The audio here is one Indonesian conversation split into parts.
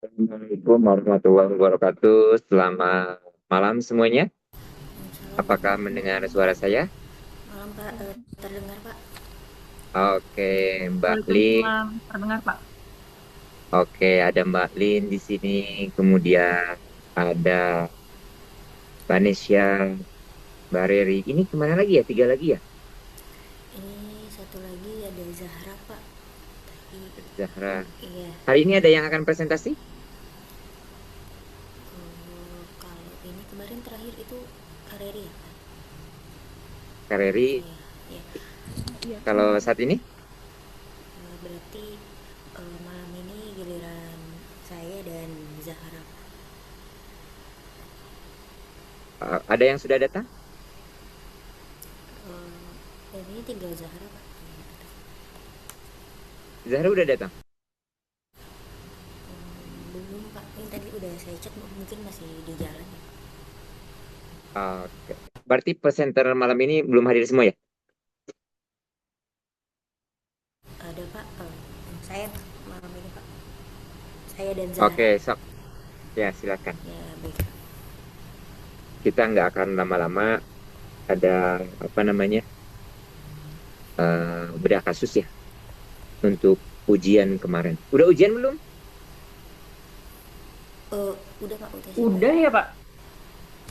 Assalamualaikum warahmatullahi wabarakatuh. Selamat malam semuanya. Salam Pak, Apakah mendengar suara saya? malam Pak, terdengar Pak. Oke, Mbak Lin. Waalaikumsalam. Terdengar, Pak? Oke, ada Mbak Lin di sini. Kemudian ada Vanesha, Mbak Reri. Ini kemana lagi ya? Tiga lagi ya? Ini satu lagi ada Zahra Pak. Tadi, Zahra. iya, Hari ini ada yang akan presentasi? kalau ini kemarin terakhir itu Kareri ya Pak? Kak Reri. Iya, iya. Iya, Kalau saat ini Berarti malam ini giliran saya dan Zahra Pak. ada yang sudah datang? Ini tinggal Zahra Pak. Zahra udah datang? Belum Pak, ini tadi udah saya cek mungkin masih di jalan ya. Oke. Berarti presenter malam ini belum hadir semua ya? Ada Pak, saya malam ini Pak. Saya dan Zahra. Oke, sok. Ya, silakan. Ya baik. Kita nggak akan lama-lama. Ada apa namanya? Bedah kasus ya untuk ujian kemarin. Udah ujian belum? Udah Pak, udah udah selesai. ya, Pak?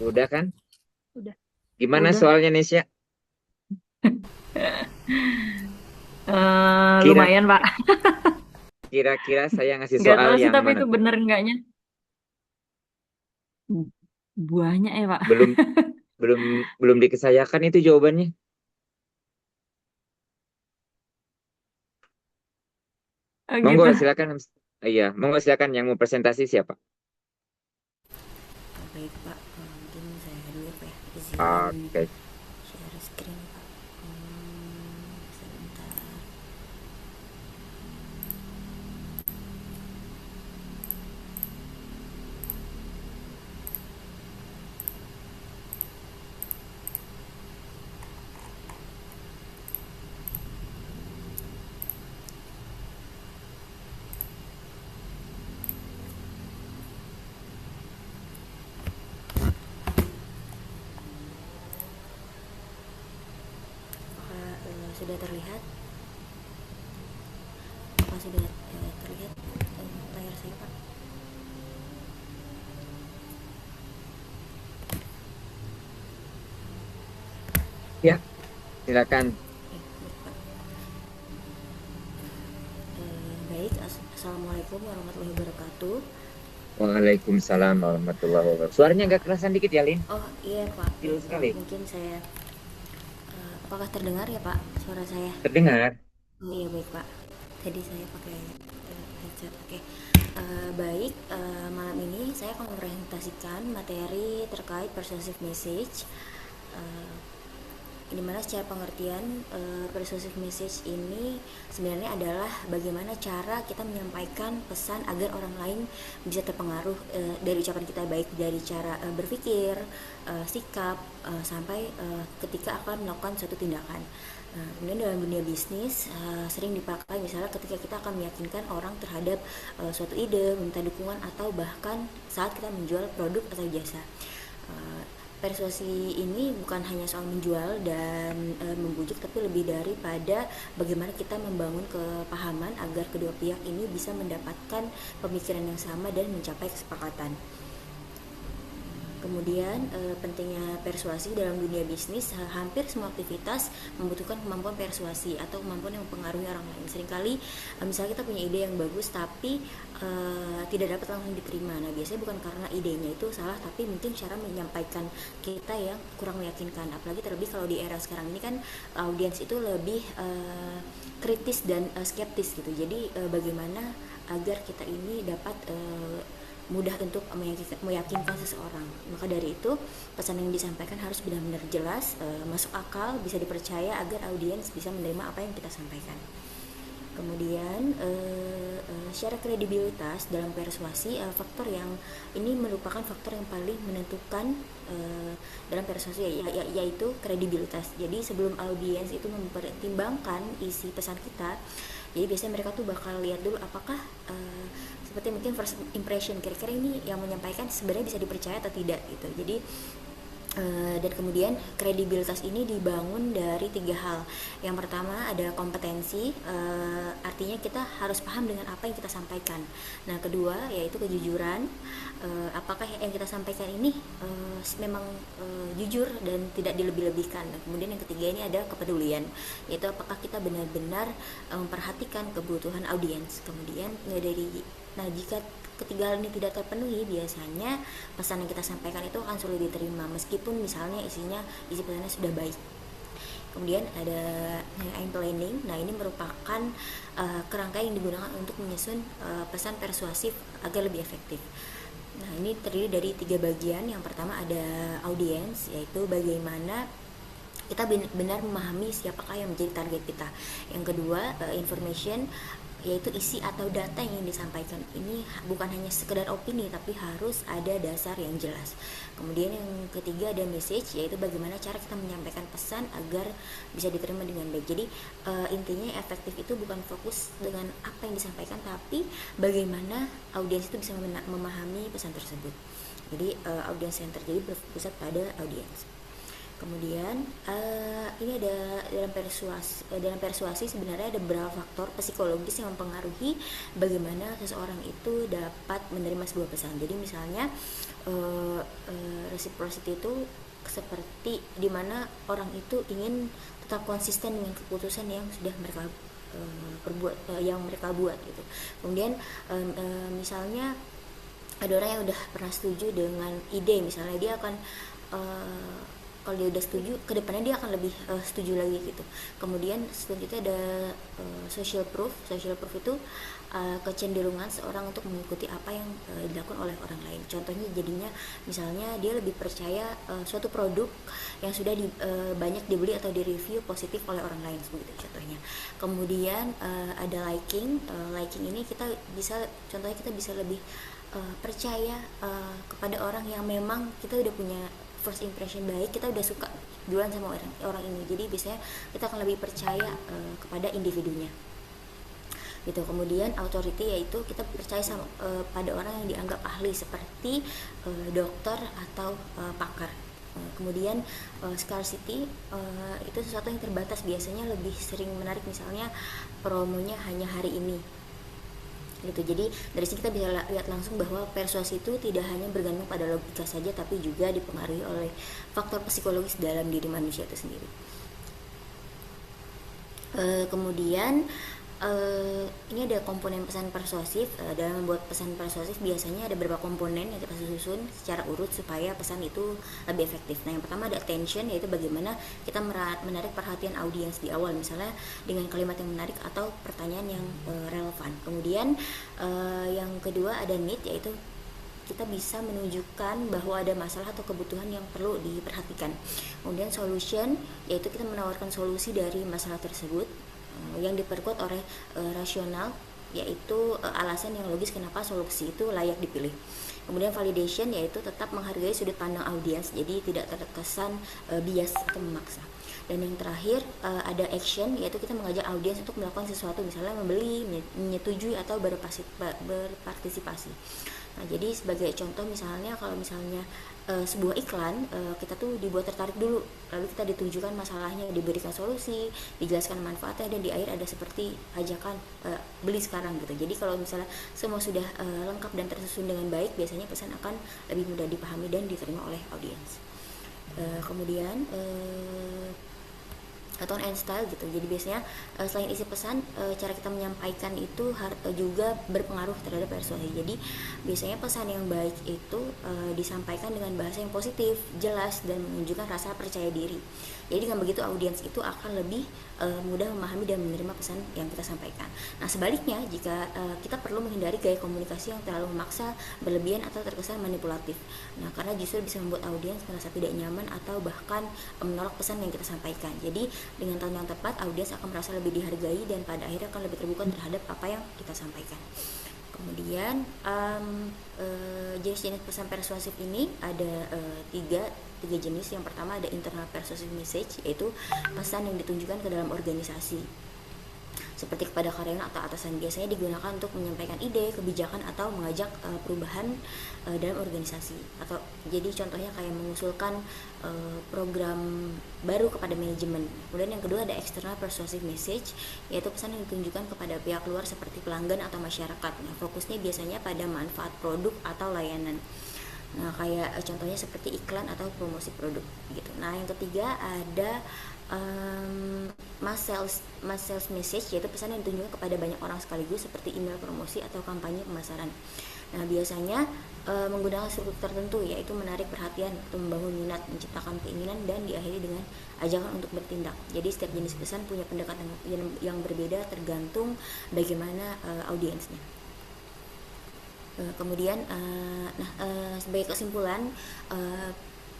Udah kan? Udah. Gimana Udah. soalnya Nesya? Kira Lumayan, Pak. kira-kira saya ngasih Nggak soal tahu sih yang tapi mana itu tuh? bener enggaknya. Banyak ya, Pak. Belum belum belum dikesayakan itu jawabannya. Oh, Monggo gitu. silakan. Iya, monggo silakan yang mau presentasi siapa? Baik Pak, mungkin saya dulu Pak ya, izin Oke. share screen Pak. Sebentar. Apakah sudah terlihat? Apakah sudah terlihat layar saya Pak? Ya, silakan. Ya, baik Pak. Baik, Assalamualaikum warahmatullahi wabarakatuh. Waalaikumsalam warahmatullahi wabarakatuh. Suaranya agak kerasan dikit ya, Lin. Oh iya Pak, Kecil baik Pak. sekali. Mungkin saya, apakah terdengar ya Pak suara saya? Terdengar. Oh iya baik Pak. Tadi saya pakai headset. Oke. Baik, malam ini saya akan mempresentasikan materi terkait persuasive message. Eh, di mana secara pengertian persuasive message ini sebenarnya adalah bagaimana cara kita menyampaikan pesan agar orang lain bisa terpengaruh dari ucapan kita, baik dari cara berpikir, sikap, sampai ketika akan melakukan suatu tindakan. Nah, kemudian dalam dunia bisnis sering dipakai misalnya ketika kita akan meyakinkan orang terhadap suatu ide, meminta dukungan, atau bahkan saat kita menjual produk atau jasa. Uh, Persuasi ini bukan hanya soal menjual dan membujuk, tapi lebih daripada bagaimana kita membangun kepahaman agar kedua pihak ini bisa mendapatkan pemikiran yang sama dan mencapai kesepakatan. Kemudian pentingnya persuasi dalam dunia bisnis, hampir semua aktivitas membutuhkan kemampuan persuasi atau kemampuan yang mempengaruhi orang lain. Seringkali misalnya kita punya ide yang bagus tapi tidak dapat langsung diterima. Nah biasanya bukan karena idenya itu salah, tapi mungkin cara menyampaikan kita yang kurang meyakinkan. Apalagi terlebih kalau di era sekarang ini kan audiens itu lebih kritis dan skeptis gitu. Jadi bagaimana agar kita ini dapat mudah untuk meyakinkan seseorang. Maka dari itu pesan yang disampaikan harus benar-benar jelas, masuk akal, bisa dipercaya agar audiens bisa menerima apa yang kita sampaikan. Kemudian secara kredibilitas dalam persuasi, faktor yang ini merupakan faktor yang paling menentukan dalam persuasi, yaitu kredibilitas. Jadi sebelum audiens itu mempertimbangkan isi pesan kita, Jadi biasanya mereka tuh bakal lihat dulu apakah seperti mungkin first impression, kira-kira ini yang menyampaikan sebenarnya bisa dipercaya atau tidak gitu. Jadi dan kemudian kredibilitas ini dibangun dari 3 hal. Yang pertama ada kompetensi, artinya kita harus paham dengan apa yang kita sampaikan. Nah, kedua yaitu kejujuran, apakah yang kita sampaikan ini memang jujur dan tidak dilebih-lebihkan. Nah, kemudian yang ketiga ini ada kepedulian, yaitu apakah kita benar-benar memperhatikan kebutuhan audiens. Kemudian jika ketiga hal ini tidak terpenuhi, biasanya pesan yang kita sampaikan itu akan sulit diterima meskipun misalnya isi pesannya sudah baik. Kemudian ada I'm planning. Nah, ini merupakan kerangka yang digunakan untuk menyusun pesan persuasif agar lebih efektif. Nah, ini terdiri dari 3 bagian. Yang pertama ada audiens, yaitu bagaimana kita benar memahami siapakah yang menjadi target kita. Yang kedua information, yaitu isi atau data yang disampaikan ini bukan hanya sekedar opini tapi harus ada dasar yang jelas. Kemudian yang ketiga ada message, yaitu bagaimana cara kita menyampaikan pesan agar bisa diterima dengan baik. Jadi intinya efektif itu bukan fokus dengan apa yang disampaikan, tapi bagaimana audiens itu bisa memahami pesan tersebut. Jadi audiens center, jadi berpusat pada audiens. Kemudian ini ada dalam persuasi sebenarnya ada beberapa faktor psikologis yang mempengaruhi bagaimana seseorang itu dapat menerima sebuah pesan. Jadi misalnya reciprocity itu seperti dimana orang itu ingin tetap konsisten dengan keputusan yang sudah mereka yang mereka buat gitu. Kemudian misalnya ada orang yang udah pernah setuju dengan ide, misalnya dia akan kalau dia udah setuju, kedepannya dia akan lebih setuju lagi gitu. Kemudian selanjutnya ada social proof. Social proof itu kecenderungan seorang untuk mengikuti apa yang dilakukan oleh orang lain. Contohnya jadinya misalnya dia lebih percaya suatu produk yang sudah banyak dibeli atau direview positif oleh orang lain, begitu contohnya. Kemudian ada liking. Liking ini contohnya kita bisa lebih percaya kepada orang yang memang kita udah punya first impression baik, kita udah suka duluan sama orang ini. Jadi biasanya kita akan lebih percaya kepada individunya gitu. Kemudian authority, yaitu kita percaya sama pada orang yang dianggap ahli seperti dokter atau pakar. Kemudian scarcity itu sesuatu yang terbatas, biasanya lebih sering menarik, misalnya promonya hanya hari ini gitu. Jadi dari sini kita bisa lihat langsung bahwa persuasi itu tidak hanya bergantung pada logika saja, tapi juga dipengaruhi oleh faktor psikologis dalam diri manusia itu sendiri. Kemudian ini ada komponen pesan persuasif. Dalam membuat pesan persuasif biasanya ada beberapa komponen yang kita susun secara urut supaya pesan itu lebih efektif. Nah, yang pertama ada attention, yaitu bagaimana kita menarik perhatian audiens di awal, misalnya dengan kalimat yang menarik atau pertanyaan yang relevan. Kemudian yang kedua ada need, yaitu kita bisa menunjukkan bahwa ada masalah atau kebutuhan yang perlu diperhatikan. Kemudian solution, yaitu kita menawarkan solusi dari masalah tersebut yang diperkuat oleh rasional, yaitu alasan yang logis kenapa solusi itu layak dipilih. Kemudian validation, yaitu tetap menghargai sudut pandang audiens, jadi tidak terkesan bias atau memaksa. Dan yang terakhir ada action, yaitu kita mengajak audiens untuk melakukan sesuatu, misalnya membeli, menyetujui atau berpartisipasi. Nah, jadi sebagai contoh misalnya kalau misalnya sebuah iklan, kita tuh dibuat tertarik dulu, lalu kita ditunjukkan masalahnya, diberikan solusi, dijelaskan manfaatnya, dan di akhir ada seperti ajakan beli sekarang gitu. Jadi kalau misalnya semua sudah lengkap dan tersusun dengan baik, biasanya pesan akan lebih mudah dipahami dan diterima oleh audiens. Kemudian tone and style gitu. Jadi biasanya selain isi pesan, cara kita menyampaikan itu juga berpengaruh terhadap persuasi. Jadi biasanya pesan yang baik itu disampaikan dengan bahasa yang positif, jelas, dan menunjukkan rasa percaya diri. Jadi dengan begitu audiens itu akan lebih mudah memahami dan menerima pesan yang kita sampaikan. Nah, sebaliknya jika kita perlu menghindari gaya komunikasi yang terlalu memaksa, berlebihan, atau terkesan manipulatif. Nah, karena justru bisa membuat audiens merasa tidak nyaman atau bahkan menolak pesan yang kita sampaikan. Jadi dengan tone yang tepat, audiens akan merasa lebih dihargai dan pada akhirnya akan lebih terbuka terhadap apa yang kita sampaikan. Kemudian jenis-jenis pesan persuasif ini ada tiga jenis. Yang pertama ada internal persuasive message, yaitu pesan yang ditunjukkan ke dalam organisasi. seperti kepada karyawan atau atasan. Biasanya digunakan untuk menyampaikan ide, kebijakan atau mengajak perubahan dalam organisasi. Atau jadi contohnya kayak mengusulkan program baru kepada manajemen. Kemudian yang kedua ada external persuasive message, yaitu pesan yang ditunjukkan kepada pihak luar seperti pelanggan atau masyarakat. Nah, fokusnya biasanya pada manfaat produk atau layanan. Nah, kayak contohnya seperti iklan atau promosi produk gitu. Nah, yang ketiga ada mass sales message, yaitu pesan yang ditunjukkan kepada banyak orang sekaligus seperti email promosi atau kampanye pemasaran. Nah, biasanya menggunakan struktur tertentu, yaitu menarik perhatian atau membangun minat, menciptakan keinginan, dan diakhiri dengan ajakan untuk bertindak. Jadi setiap jenis pesan punya pendekatan yang berbeda tergantung bagaimana audiensnya. Kemudian sebagai kesimpulan,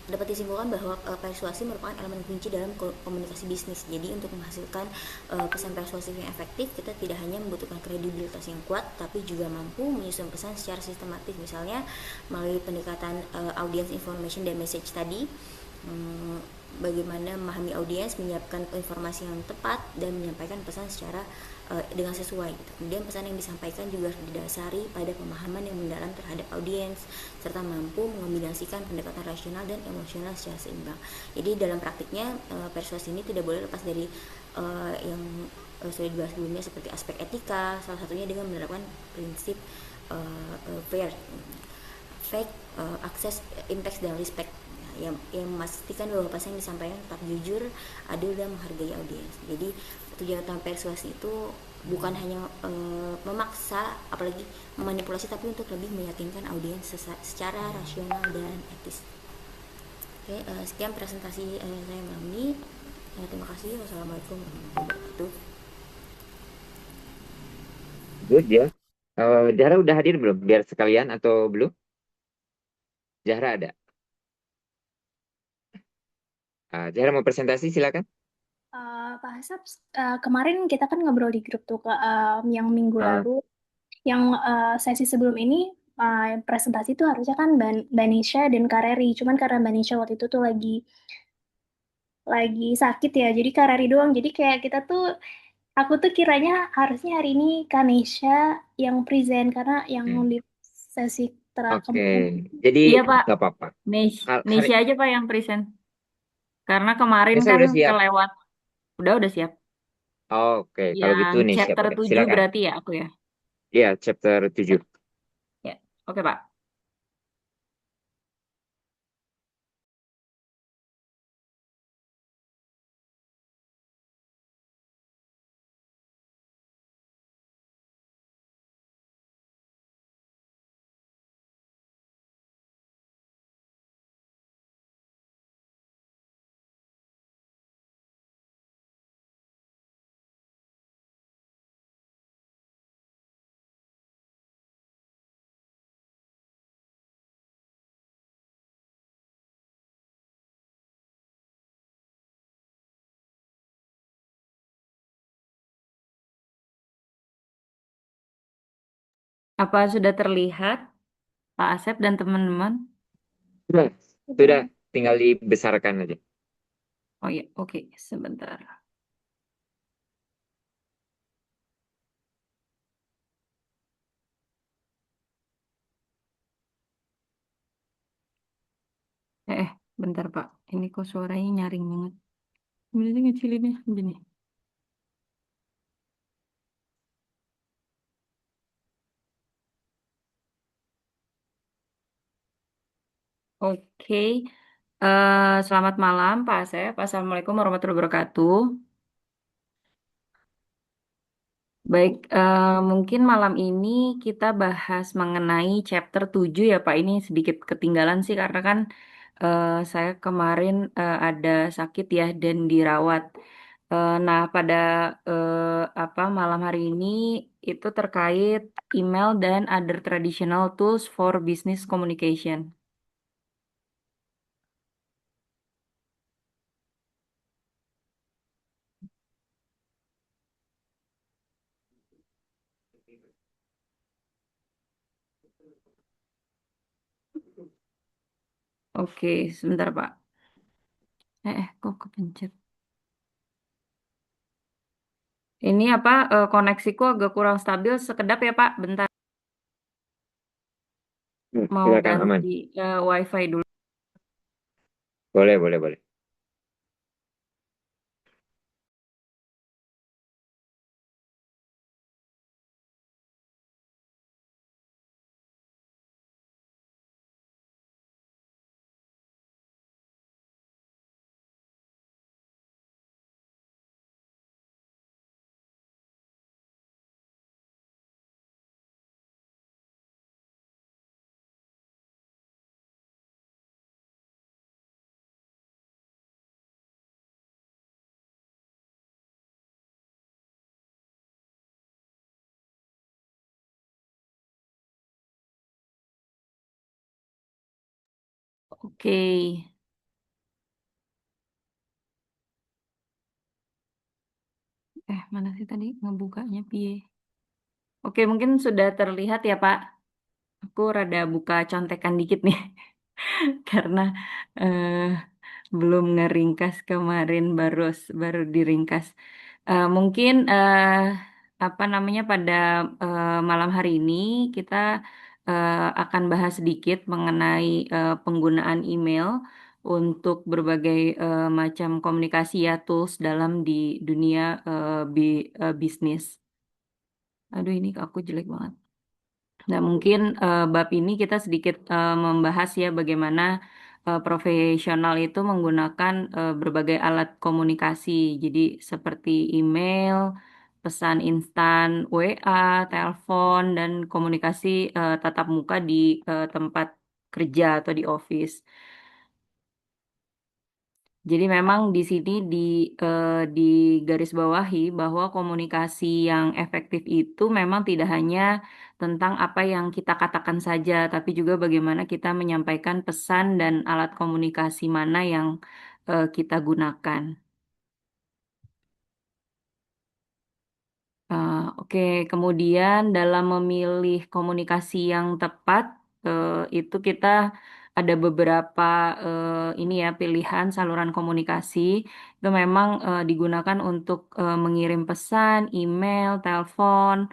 dapat disimpulkan bahwa persuasi merupakan elemen kunci dalam komunikasi bisnis. Jadi untuk menghasilkan pesan persuasif yang efektif, kita tidak hanya membutuhkan kredibilitas yang kuat, tapi juga mampu menyusun pesan secara sistematis, misalnya melalui pendekatan audience information dan message tadi. Bagaimana memahami audiens, menyiapkan informasi yang tepat, dan menyampaikan pesan secara dengan sesuai gitu. Kemudian pesan yang disampaikan juga harus didasari pada pemahaman yang mendalam terhadap audiens, serta mampu mengombinasikan pendekatan rasional dan emosional secara seimbang. Jadi dalam praktiknya persuasi ini tidak boleh lepas dari yang sudah dibahas sebelumnya, seperti aspek etika, salah satunya dengan menerapkan prinsip fair, fact, access, impact, dan respect, yang memastikan bahwa pesan yang disampaikan tetap jujur, adil, dan menghargai audiens. Jadi tujuan utama persuasi itu bukan hanya memaksa, apalagi memanipulasi, tapi untuk lebih meyakinkan audiens secara rasional dan etis. Oke, sekian presentasi saya malam ini. Terima kasih. Wassalamualaikum warahmatullahi wabarakatuh. Good ya. Zahra udah hadir belum? Biar sekalian atau belum? Zahra ada. Zahra mau presentasi, silakan. Pak Hasab, kemarin kita kan ngobrol di grup tuh yang minggu Ah, lalu, yang sesi sebelum ini presentasi tuh harusnya kan Banisha dan Kareri, cuman karena Banisha waktu itu tuh lagi sakit ya, jadi Kareri doang. Jadi kayak kita tuh, aku tuh kiranya harusnya hari ini Kanisha yang present karena yang hmm. di sesi Oke. terakhir. Jadi Iya, Pak. nggak apa-apa. Hari Nesya aja, Pak, yang present. Karena kemarin Nisa kan udah siap. kelewat. Udah siap. Oke, kalau gitu Yang nih siap. chapter Oke, 7 silakan. berarti ya aku ya? Iya, chapter 7. Ya. Oke, Pak. Apa sudah terlihat Pak Asep dan teman-teman? Sudah, sudah tinggal dibesarkan aja. Oh ya, oke. Sebentar. Bentar, Pak. Ini kok suaranya nyaring banget. Gimana sih ngecilinnya? Gini. Oke. Selamat malam, Pak Asep. Assalamualaikum warahmatullahi wabarakatuh. Baik, mungkin malam ini kita bahas mengenai chapter 7 ya, Pak. Ini sedikit ketinggalan sih karena kan saya kemarin ada sakit ya dan dirawat. Nah, pada malam hari ini itu terkait email dan other traditional tools for business communication. Oke, sebentar, Pak. Kok kepencet? Ini apa koneksiku agak kurang stabil. Sekedap ya Pak, bentar mau Silakan aman. ganti WiFi dulu. Boleh, boleh, boleh. Oke. Mana sih tadi ngebukanya piye? Oke, mungkin sudah terlihat ya Pak. Aku rada buka contekan dikit nih. Karena eh, belum ngeringkas kemarin, baru diringkas. Mungkin apa namanya pada malam hari ini kita akan bahas sedikit mengenai penggunaan email untuk berbagai macam komunikasi ya tools dalam di dunia bisnis. Aduh ini aku jelek banget. Nah, mungkin bab ini kita sedikit membahas ya bagaimana profesional itu menggunakan berbagai alat komunikasi. Jadi seperti email, pesan instan, WA, telepon, dan komunikasi tatap muka di tempat kerja atau di office. Jadi memang di sini di garis bawahi bahwa komunikasi yang efektif itu memang tidak hanya tentang apa yang kita katakan saja, tapi juga bagaimana kita menyampaikan pesan dan alat komunikasi mana yang kita gunakan. Oke, kemudian dalam memilih komunikasi yang tepat, itu kita ada beberapa ini ya pilihan saluran komunikasi itu memang digunakan untuk mengirim pesan, email, telepon,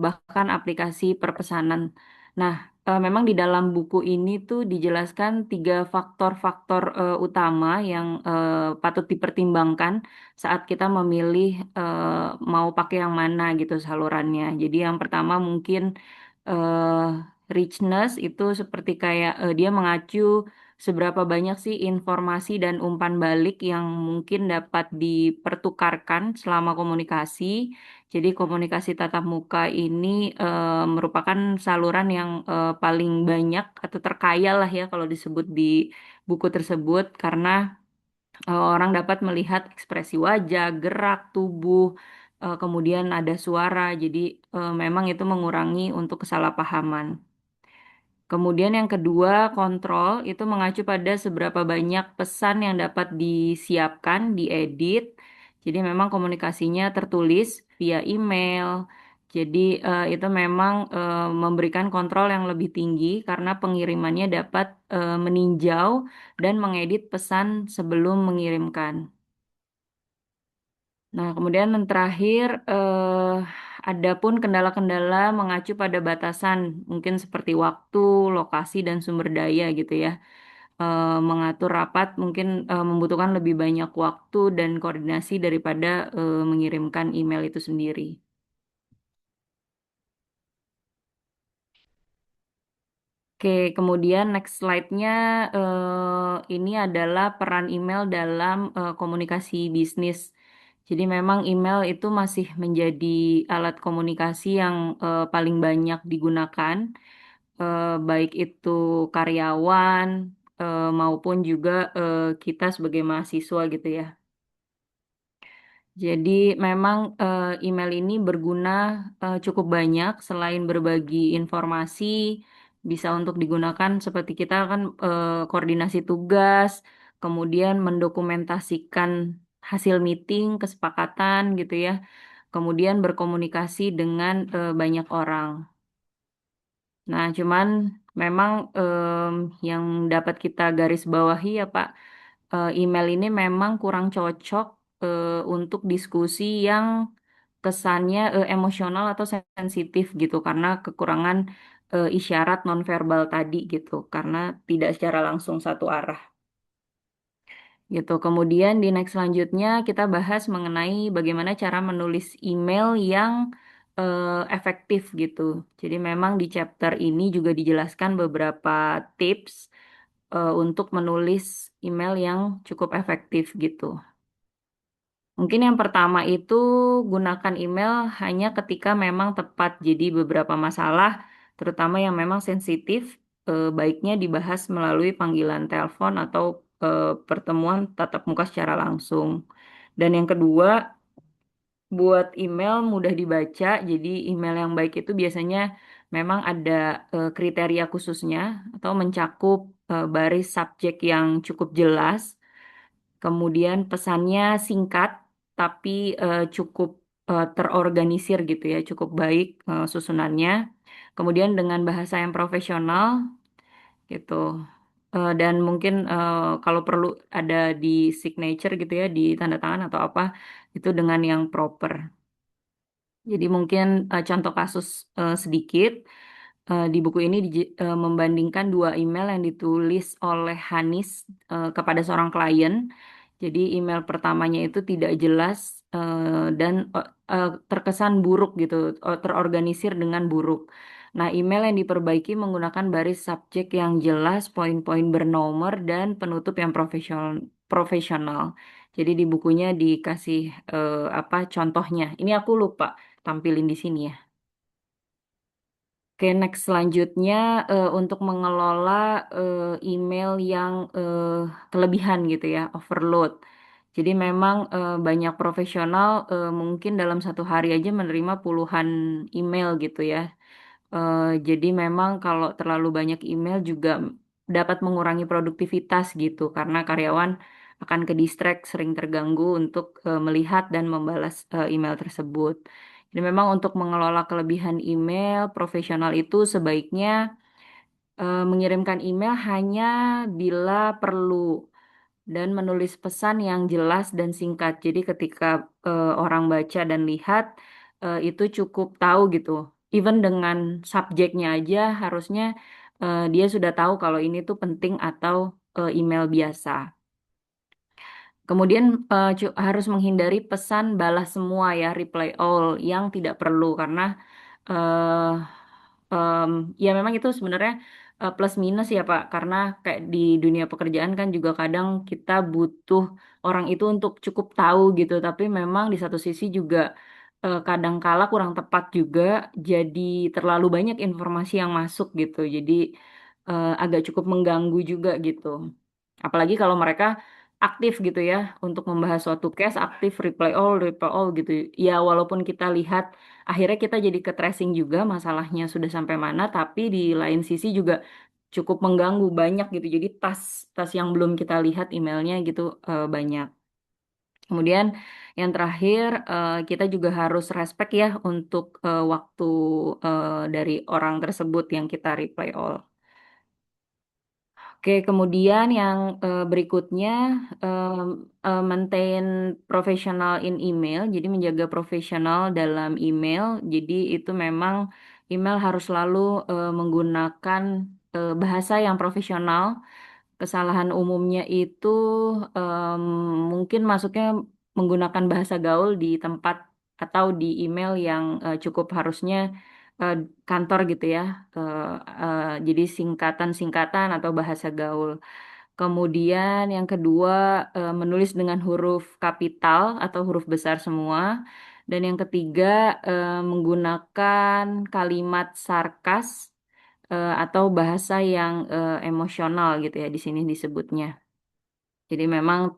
bahkan aplikasi perpesanan. Nah, memang di dalam buku ini tuh dijelaskan tiga faktor-faktor utama yang patut dipertimbangkan saat kita memilih mau pakai yang mana gitu salurannya. Jadi yang pertama mungkin eh, richness itu seperti kayak dia mengacu seberapa banyak sih informasi dan umpan balik yang mungkin dapat dipertukarkan selama komunikasi. Jadi komunikasi tatap muka ini merupakan saluran yang paling banyak atau terkaya lah ya kalau disebut di buku tersebut karena orang dapat melihat ekspresi wajah, gerak tubuh, kemudian ada suara. Jadi memang itu mengurangi untuk kesalahpahaman. Kemudian yang kedua, kontrol itu mengacu pada seberapa banyak pesan yang dapat disiapkan, diedit. Jadi memang komunikasinya tertulis via email. Jadi itu memang memberikan kontrol yang lebih tinggi karena pengirimannya dapat meninjau dan mengedit pesan sebelum mengirimkan. Nah, kemudian yang terakhir, ada pun kendala-kendala mengacu pada batasan, mungkin seperti waktu, lokasi, dan sumber daya gitu ya. Mengatur rapat mungkin membutuhkan lebih banyak waktu dan koordinasi daripada mengirimkan email itu sendiri. Oke, kemudian next slide-nya ini adalah peran email dalam komunikasi bisnis. Jadi memang email itu masih menjadi alat komunikasi yang paling banyak digunakan, baik itu karyawan maupun juga kita sebagai mahasiswa gitu ya. Jadi memang email ini berguna cukup banyak selain berbagi informasi, bisa untuk digunakan seperti kita kan koordinasi tugas, kemudian mendokumentasikan hasil meeting, kesepakatan gitu ya, kemudian berkomunikasi dengan banyak orang. Nah, cuman memang yang dapat kita garis bawahi ya Pak, email ini memang kurang cocok untuk diskusi yang kesannya emosional atau sensitif gitu karena kekurangan isyarat nonverbal tadi gitu karena tidak secara langsung satu arah gitu. Kemudian di next selanjutnya kita bahas mengenai bagaimana cara menulis email yang efektif gitu. Jadi memang di chapter ini juga dijelaskan beberapa tips untuk menulis email yang cukup efektif gitu. Mungkin yang pertama itu gunakan email hanya ketika memang tepat. Jadi beberapa masalah, terutama yang memang sensitif, baiknya dibahas melalui panggilan telepon atau pertemuan tatap muka secara langsung. Dan yang kedua, buat email mudah dibaca. Jadi email yang baik itu biasanya memang ada kriteria khususnya atau mencakup baris subjek yang cukup jelas. Kemudian pesannya singkat tapi cukup terorganisir gitu ya, cukup baik susunannya. Kemudian dengan bahasa yang profesional gitu. Dan mungkin kalau perlu ada di signature gitu ya, di tanda tangan atau apa, itu dengan yang proper. Jadi mungkin contoh kasus sedikit. Di buku ini membandingkan dua email yang ditulis oleh Hanis kepada seorang klien. Jadi email pertamanya itu tidak jelas dan terkesan buruk gitu, terorganisir dengan buruk. Nah, email yang diperbaiki menggunakan baris subjek yang jelas, poin-poin bernomor dan penutup yang profesional. Jadi di bukunya dikasih apa contohnya. Ini aku lupa tampilin di sini ya. Oke, next selanjutnya untuk mengelola email yang kelebihan gitu ya, overload. Jadi memang banyak profesional mungkin dalam satu hari aja menerima puluhan email gitu ya. Jadi memang kalau terlalu banyak email juga dapat mengurangi produktivitas gitu karena karyawan akan ke distract, sering terganggu untuk melihat dan membalas email tersebut. Jadi memang untuk mengelola kelebihan email profesional itu sebaiknya mengirimkan email hanya bila perlu dan menulis pesan yang jelas dan singkat. Jadi ketika orang baca dan lihat itu cukup tahu gitu. Even dengan subjeknya aja harusnya dia sudah tahu kalau ini tuh penting atau email biasa. Kemudian harus menghindari pesan balas semua ya, reply all yang tidak perlu karena eh em, ya memang itu sebenarnya plus minus ya Pak, karena kayak di dunia pekerjaan kan juga kadang kita butuh orang itu untuk cukup tahu gitu, tapi memang di satu sisi juga kadang kala kurang tepat juga, jadi terlalu banyak informasi yang masuk gitu, jadi agak cukup mengganggu juga gitu. Apalagi kalau mereka aktif gitu ya untuk membahas suatu case, aktif reply all gitu. Ya walaupun kita lihat akhirnya kita jadi ke tracing juga masalahnya sudah sampai mana, tapi di lain sisi juga cukup mengganggu banyak gitu. Jadi tas yang belum kita lihat emailnya gitu banyak. Kemudian yang terakhir kita juga harus respect ya untuk waktu dari orang tersebut yang kita reply all. Oke, kemudian yang berikutnya maintain professional in email, jadi menjaga profesional dalam email. Jadi itu memang email harus selalu menggunakan bahasa yang profesional. Kesalahan umumnya itu em, mungkin masuknya menggunakan bahasa gaul di tempat atau di email yang cukup harusnya eh, kantor gitu ya. Jadi singkatan-singkatan atau bahasa gaul. Kemudian yang kedua menulis dengan huruf kapital atau huruf besar semua. Dan yang ketiga menggunakan kalimat sarkas atau bahasa yang emosional gitu ya di sini disebutnya. Jadi memang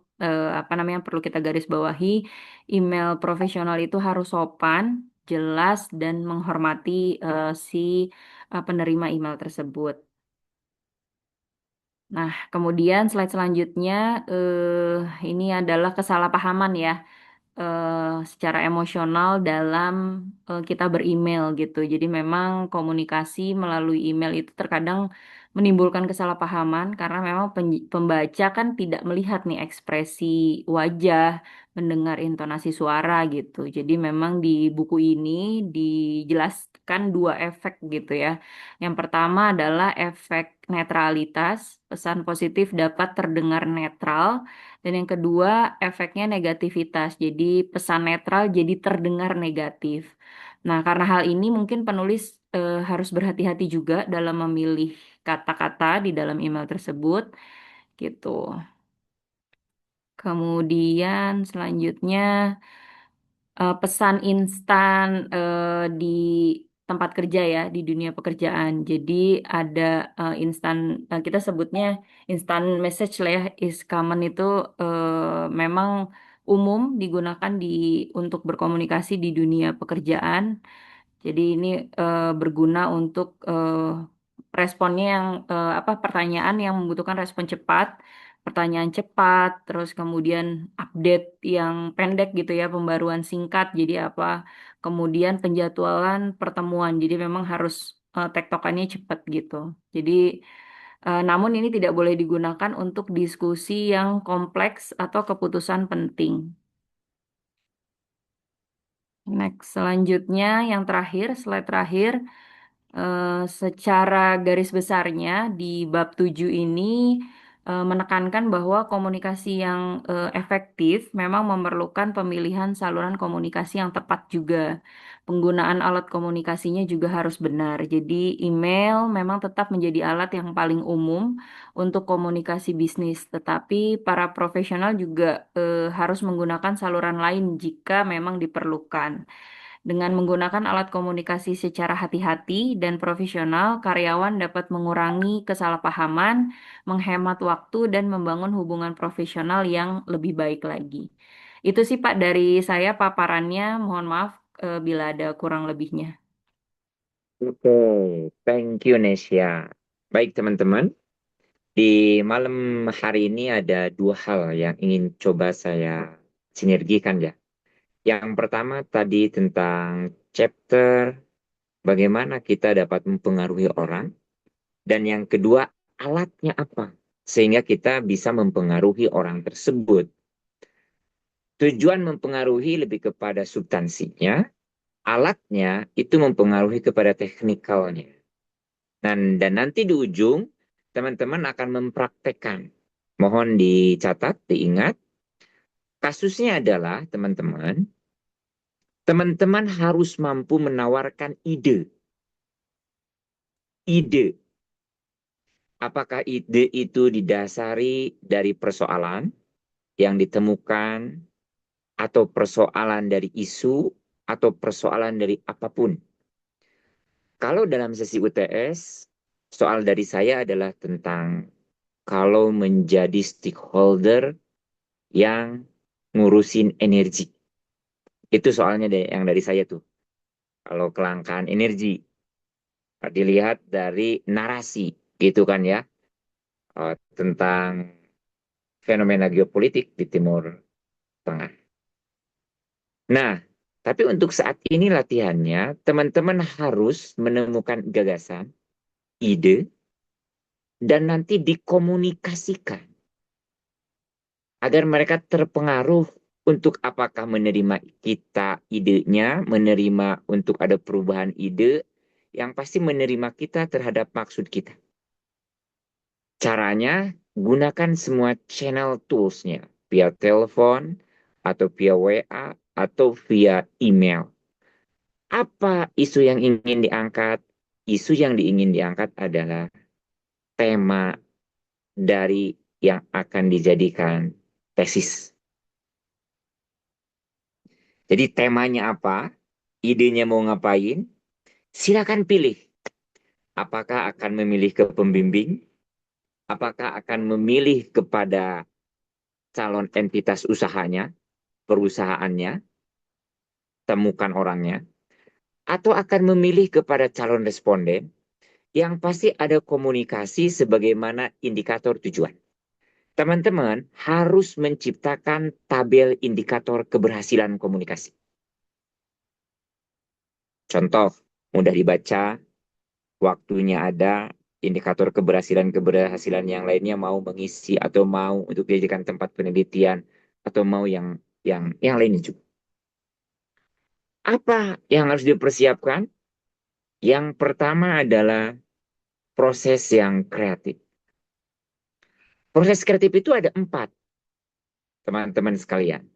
apa namanya perlu kita garis bawahi, email profesional itu harus sopan, jelas dan menghormati si penerima email tersebut. Nah, kemudian slide selanjutnya ini adalah kesalahpahaman ya. secara emosional dalam kita beremail gitu. Jadi memang komunikasi melalui email itu terkadang menimbulkan kesalahpahaman karena memang pembaca kan tidak melihat nih ekspresi wajah, mendengar intonasi suara gitu. Jadi memang di buku ini dijelaskan dua efek gitu ya. Yang pertama adalah efek netralitas, pesan positif dapat terdengar netral, dan yang kedua efeknya negativitas. Jadi pesan netral jadi terdengar negatif. Nah, karena hal ini mungkin penulis harus berhati-hati juga dalam memilih kata-kata di dalam email tersebut gitu. Kemudian selanjutnya pesan instan di tempat kerja ya, di dunia pekerjaan. Jadi ada instan, kita sebutnya instant message lah ya, is common itu memang umum digunakan untuk berkomunikasi di dunia pekerjaan. Jadi ini berguna untuk responnya yang apa pertanyaan yang membutuhkan respon cepat, pertanyaan cepat, terus kemudian update yang pendek gitu ya, pembaruan singkat. Jadi apa? Kemudian penjadwalan pertemuan. Jadi memang harus tektokannya cepat gitu. Jadi namun ini tidak boleh digunakan untuk diskusi yang kompleks atau keputusan penting. Next, selanjutnya yang terakhir, slide terakhir. Secara garis besarnya di bab 7 ini menekankan bahwa komunikasi yang efektif memang memerlukan pemilihan saluran komunikasi yang tepat juga. Penggunaan alat komunikasinya juga harus benar. Jadi email memang tetap menjadi alat yang paling umum untuk komunikasi bisnis, tetapi para profesional juga harus menggunakan saluran lain jika memang diperlukan. Dengan menggunakan alat komunikasi secara hati-hati dan profesional, karyawan dapat mengurangi kesalahpahaman, menghemat waktu, dan membangun hubungan profesional yang lebih baik lagi. Itu sih Pak dari saya paparannya. Mohon maaf bila ada kurang lebihnya. Oke, thank you Nesya. Baik teman-teman, di malam hari ini ada dua hal yang ingin coba saya sinergikan ya. Yang pertama tadi tentang chapter bagaimana kita dapat mempengaruhi orang. Dan yang kedua, alatnya apa? Sehingga kita bisa mempengaruhi orang tersebut. Tujuan mempengaruhi lebih kepada substansinya, alatnya itu mempengaruhi kepada teknikalnya. Dan nanti di ujung, teman-teman akan mempraktekkan. Mohon dicatat, diingat. Kasusnya adalah, teman-teman harus mampu menawarkan ide. Ide. Apakah ide itu didasari dari persoalan yang ditemukan, atau persoalan dari isu, atau persoalan dari apapun. Kalau dalam sesi UTS, soal dari saya adalah tentang kalau menjadi stakeholder yang ngurusin energi. Itu soalnya yang dari saya tuh. Kalau kelangkaan energi, dilihat dari narasi, gitu kan ya, tentang fenomena geopolitik di Timur Tengah. Nah, tapi untuk saat ini latihannya, teman-teman harus menemukan gagasan, ide, dan nanti dikomunikasikan. Agar mereka terpengaruh untuk apakah menerima kita idenya, menerima untuk ada perubahan ide, yang pasti menerima kita terhadap maksud kita. Caranya, gunakan semua channel tools-nya, via telepon, atau via WA, atau via email. Apa isu yang ingin diangkat? Isu yang ingin diangkat adalah tema dari yang akan dijadikan tesis. Jadi temanya apa? Idenya mau ngapain? Silakan pilih. Apakah akan memilih ke pembimbing? Apakah akan memilih kepada calon entitas usahanya, perusahaannya, temukan orangnya, atau akan memilih kepada calon responden yang pasti ada komunikasi sebagaimana indikator tujuan. teman-teman harus menciptakan tabel indikator keberhasilan komunikasi. Contoh, mudah dibaca, waktunya ada, indikator keberhasilan-keberhasilan yang lainnya mau mengisi atau mau untuk dijadikan tempat penelitian atau mau yang lainnya juga. Apa yang harus dipersiapkan? Yang pertama adalah proses yang kreatif. Proses kreatif itu ada 4, teman-teman sekalian.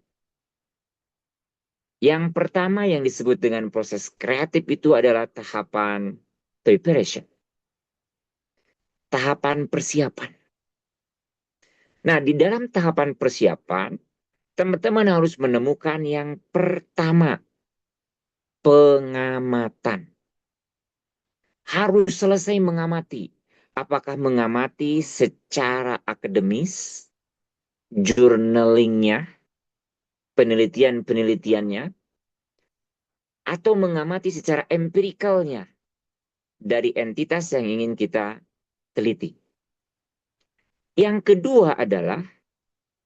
Yang pertama yang disebut dengan proses kreatif itu adalah tahapan preparation. Tahapan persiapan. Nah, di dalam tahapan persiapan, teman-teman harus menemukan yang pertama, pengamatan. Harus selesai mengamati. Apakah mengamati secara akademis, journalingnya, penelitian-penelitiannya, atau mengamati secara empirikalnya dari entitas yang ingin kita teliti. Yang kedua adalah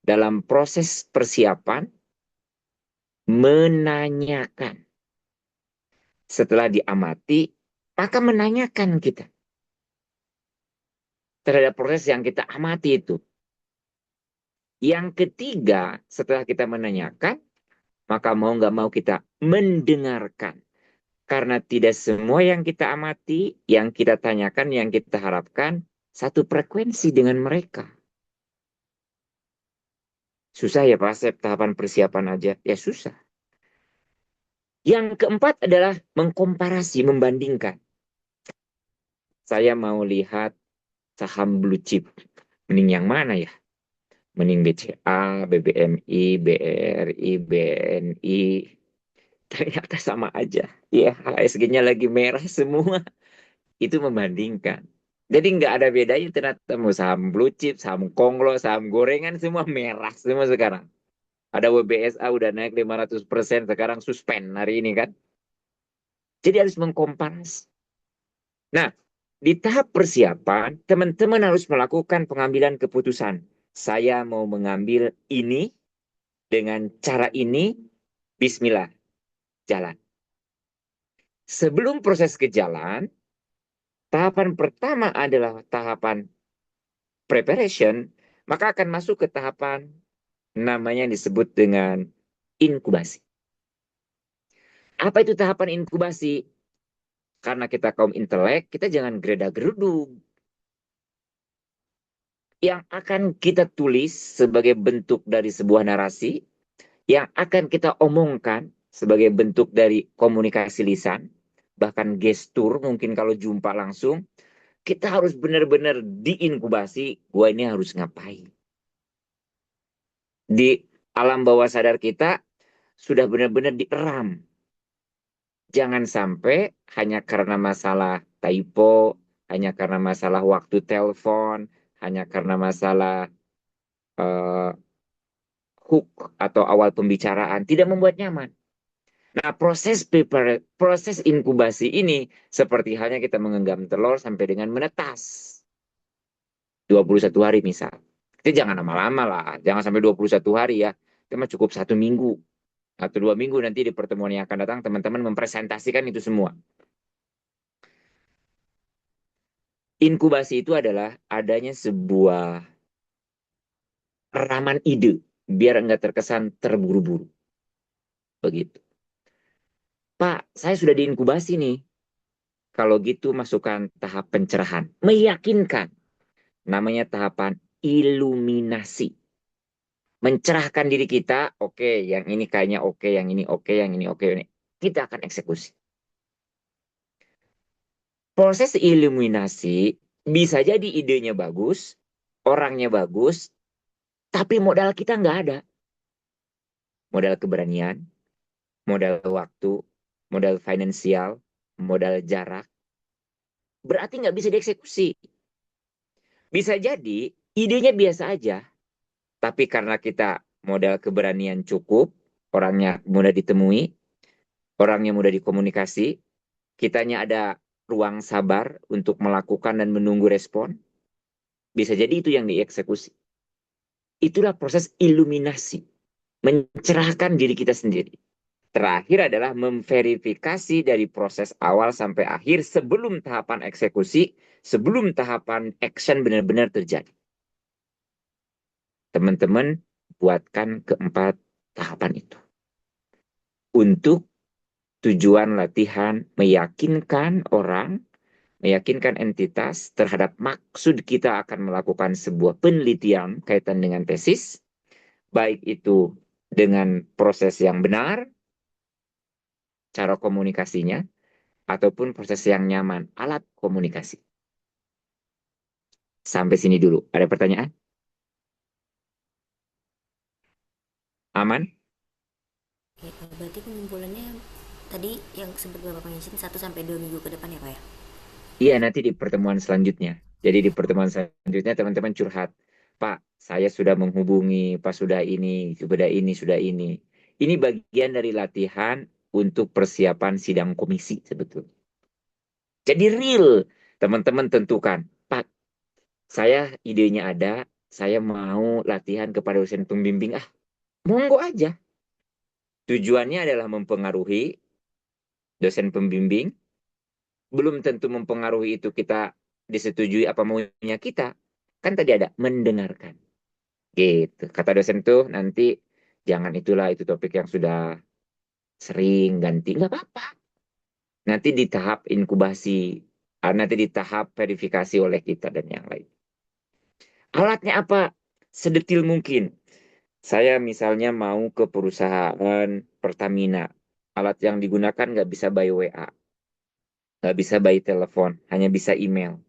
dalam proses persiapan menanyakan. Setelah diamati, maka menanyakan kita terhadap proses yang kita amati itu. Yang ketiga, setelah kita menanyakan, maka mau nggak mau kita mendengarkan. Karena tidak semua yang kita amati, yang kita tanyakan, yang kita harapkan, satu frekuensi dengan mereka. Susah ya Pak Asep, tahapan persiapan aja. Ya susah. Yang keempat adalah mengkomparasi, membandingkan. Saya mau lihat saham blue chip. Mending yang mana ya? Mending BCA, BBMI, BRI, BNI. Ternyata sama aja. Ya, HSG-nya lagi merah semua. Itu membandingkan. Jadi nggak ada bedanya ternyata mau saham blue chip, saham konglo, saham gorengan semua merah semua sekarang. Ada WBSA udah naik 500%, sekarang suspend hari ini kan. Jadi harus mengkomparasi. Nah, di tahap persiapan, teman-teman harus melakukan pengambilan keputusan. Saya mau mengambil ini dengan cara ini, bismillah, jalan. Sebelum proses ke jalan, tahapan pertama adalah tahapan preparation, maka akan masuk ke tahapan namanya yang disebut dengan inkubasi. Apa itu tahapan inkubasi? Karena kita kaum intelek, kita jangan gereda-geruduk. Yang akan kita tulis sebagai bentuk dari sebuah narasi, yang akan kita omongkan sebagai bentuk dari komunikasi lisan, bahkan gestur mungkin kalau jumpa langsung, kita harus benar-benar diinkubasi, gua ini harus ngapain. Di alam bawah sadar kita sudah benar-benar dieram. Jangan sampai hanya karena masalah typo, hanya karena masalah waktu telepon, hanya karena masalah hook atau awal pembicaraan tidak membuat nyaman. Nah, proses inkubasi ini seperti halnya kita menggenggam telur sampai dengan menetas. 21 hari misal. Itu jangan lama-lama lah, jangan sampai 21 hari ya. Itu mah cukup 1 minggu atau 2 minggu nanti di pertemuan yang akan datang teman-teman mempresentasikan itu semua. Inkubasi itu adalah adanya sebuah raman ide biar enggak terkesan terburu-buru. Begitu. Pak, saya sudah diinkubasi nih. Kalau gitu masukkan tahap pencerahan. Meyakinkan. Namanya tahapan iluminasi. Mencerahkan diri kita, oke, yang ini kayaknya oke, yang ini oke, yang ini oke. Kita akan eksekusi. Proses iluminasi bisa jadi idenya bagus, orangnya bagus, tapi modal kita nggak ada. Modal keberanian, modal waktu, modal finansial, modal jarak. Berarti nggak bisa dieksekusi. Bisa jadi idenya biasa aja, tapi karena kita modal keberanian cukup, orangnya mudah ditemui, orangnya mudah dikomunikasi, kitanya ada ruang sabar untuk melakukan dan menunggu respon, bisa jadi itu yang dieksekusi. Itulah proses iluminasi, mencerahkan diri kita sendiri. Terakhir adalah memverifikasi dari proses awal sampai akhir sebelum tahapan eksekusi, sebelum tahapan action benar-benar terjadi. Teman-teman buatkan keempat tahapan itu. Untuk tujuan latihan meyakinkan orang, meyakinkan entitas terhadap maksud kita akan melakukan sebuah penelitian kaitan dengan tesis, baik itu dengan proses yang benar, cara komunikasinya, ataupun proses yang nyaman, alat komunikasi. Sampai sini dulu. Ada pertanyaan? Aman? Oke, berarti pengumpulannya tadi yang sempat Bapak mention 1 sampai 2 minggu ke depan ya Pak ya? Iya, nanti di pertemuan selanjutnya. Jadi di pertemuan selanjutnya teman-teman curhat. Pak, saya sudah menghubungi, Pak sudah ini, sudah ini, sudah ini. Ini bagian dari latihan untuk persiapan sidang komisi sebetulnya. Jadi real, teman-teman tentukan. Pak, saya idenya ada, saya mau latihan kepada dosen pembimbing. Ah, monggo aja. Tujuannya adalah mempengaruhi dosen pembimbing. Belum tentu mempengaruhi itu kita disetujui apa maunya kita. Kan tadi ada mendengarkan. Gitu. Kata dosen tuh nanti jangan itulah itu topik yang sudah sering ganti. Nggak apa-apa. Nanti di tahap inkubasi. Nanti di tahap verifikasi oleh kita dan yang lain. Alatnya apa? Sedetil mungkin. Saya misalnya mau ke perusahaan Pertamina. Alat yang digunakan nggak bisa by WA. Nggak bisa by telepon. Hanya bisa email.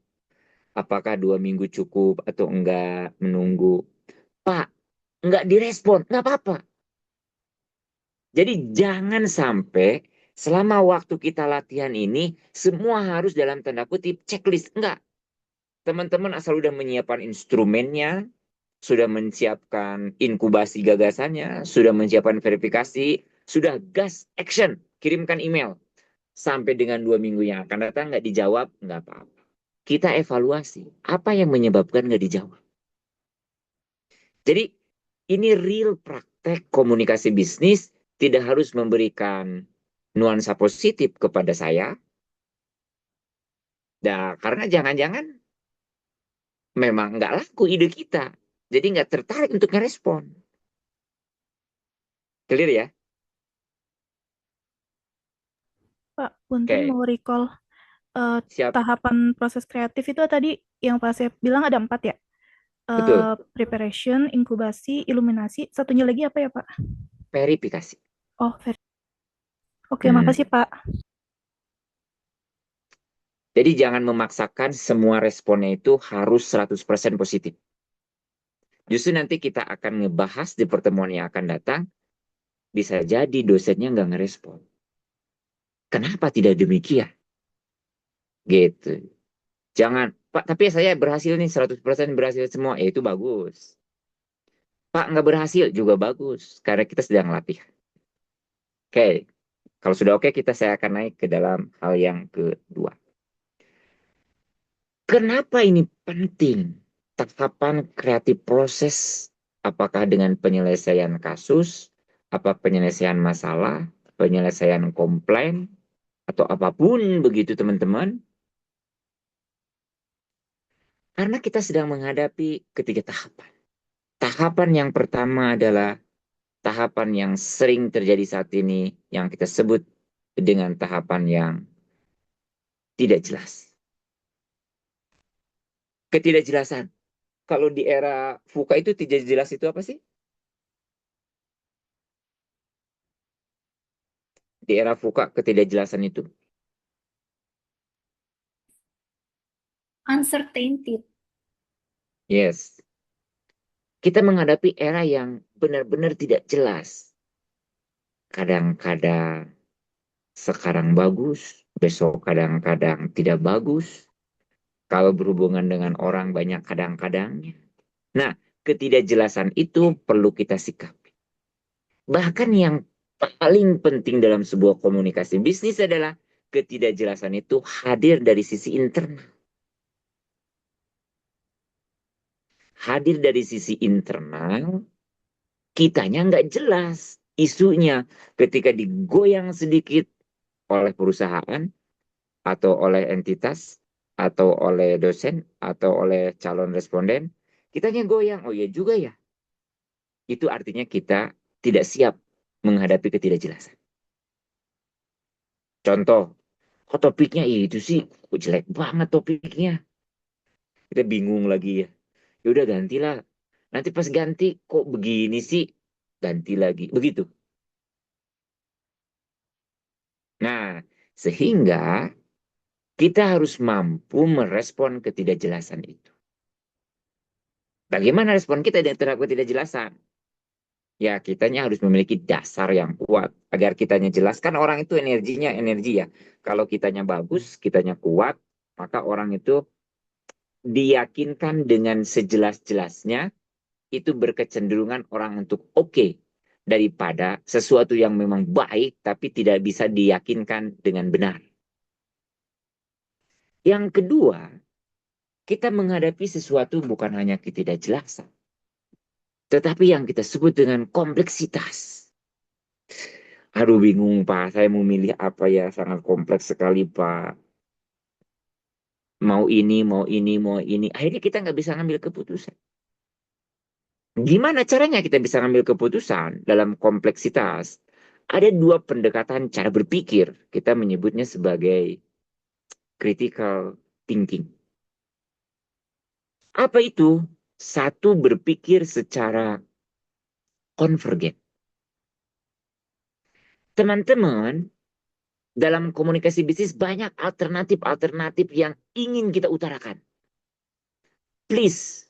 Apakah 2 minggu cukup atau enggak menunggu? Pak, enggak direspon. Nggak apa-apa. Jadi jangan sampai selama waktu kita latihan ini, semua harus dalam tanda kutip checklist. Enggak. Teman-teman asal udah menyiapkan instrumennya, sudah menyiapkan inkubasi gagasannya, sudah menyiapkan verifikasi, sudah gas action, kirimkan email. Sampai dengan 2 minggu yang akan datang nggak dijawab, nggak apa-apa. Kita evaluasi, apa yang menyebabkan nggak dijawab. Jadi ini real praktek komunikasi bisnis, tidak harus memberikan nuansa positif kepada saya. Nah, karena jangan-jangan memang nggak laku ide kita. Jadi nggak tertarik untuk ngerespon. Clear ya? Pak, punten Oke, mau recall siap. tahapan proses kreatif itu tadi yang Pak Asep bilang ada 4 ya? Betul. Preparation, inkubasi, iluminasi, satunya lagi apa ya Pak? Verifikasi. Oh, oke, Hmm. makasih Pak. Jadi jangan memaksakan semua responnya itu harus 100% positif. Justru nanti kita akan ngebahas di pertemuan yang akan datang, bisa jadi dosennya nggak ngerespon. Kenapa tidak demikian? Gitu. Jangan, Pak, tapi saya berhasil nih 100% berhasil semua. Ya itu bagus. Pak, nggak berhasil juga bagus. Karena kita sedang latih. Oke, kalau sudah oke, saya akan naik ke dalam hal yang kedua. Kenapa ini penting? Tahapan kreatif proses, apakah dengan penyelesaian kasus, apa penyelesaian masalah, penyelesaian komplain, atau apapun begitu teman-teman. Karena kita sedang menghadapi ketiga tahapan. Tahapan yang pertama adalah tahapan yang sering terjadi saat ini, yang kita sebut dengan tahapan yang tidak jelas. Ketidakjelasan. Kalau di era VUCA itu tidak jelas itu apa sih? Di era VUCA ketidakjelasan itu. Uncertainty. Yes. Kita menghadapi era yang benar-benar tidak jelas. Kadang-kadang sekarang bagus, besok kadang-kadang tidak bagus. Kalau berhubungan dengan orang banyak kadang-kadangnya. Nah, ketidakjelasan itu perlu kita sikapi. Bahkan yang paling penting dalam sebuah komunikasi bisnis adalah ketidakjelasan itu hadir dari sisi internal. hadir dari sisi internal, kitanya nggak jelas isunya. Ketika digoyang sedikit oleh perusahaan, atau oleh entitas, atau oleh dosen, atau oleh calon responden, kitanya goyang. Oh iya juga ya. Itu artinya kita tidak siap menghadapi ketidakjelasan. Contoh, kok topiknya itu sih, kok jelek banget topiknya. Kita bingung lagi ya. Ya udah gantilah. Nanti pas ganti, kok begini sih? Ganti lagi. Begitu. Nah, sehingga kita harus mampu merespon ketidakjelasan itu. Bagaimana respon kita terhadap ketidakjelasan? Ya, kitanya harus memiliki dasar yang kuat. Agar kitanya jelas. Kan orang itu energinya energi ya. Kalau kitanya bagus, kitanya kuat, maka orang itu diyakinkan dengan sejelas-jelasnya, itu berkecenderungan orang untuk oke. Daripada sesuatu yang memang baik, tapi tidak bisa diyakinkan dengan benar. Yang kedua, kita menghadapi sesuatu bukan hanya ketidakjelasan, tetapi yang kita sebut dengan kompleksitas. Aduh bingung Pak, saya mau milih apa ya, sangat kompleks sekali Pak. Mau ini, mau ini, mau ini. Akhirnya kita nggak bisa ngambil keputusan. Gimana caranya kita bisa ngambil keputusan dalam kompleksitas? Ada dua pendekatan cara berpikir. Kita menyebutnya sebagai critical thinking. Apa itu? Satu, berpikir secara konvergen. Teman-teman, dalam komunikasi bisnis banyak alternatif-alternatif yang ingin kita utarakan. Please,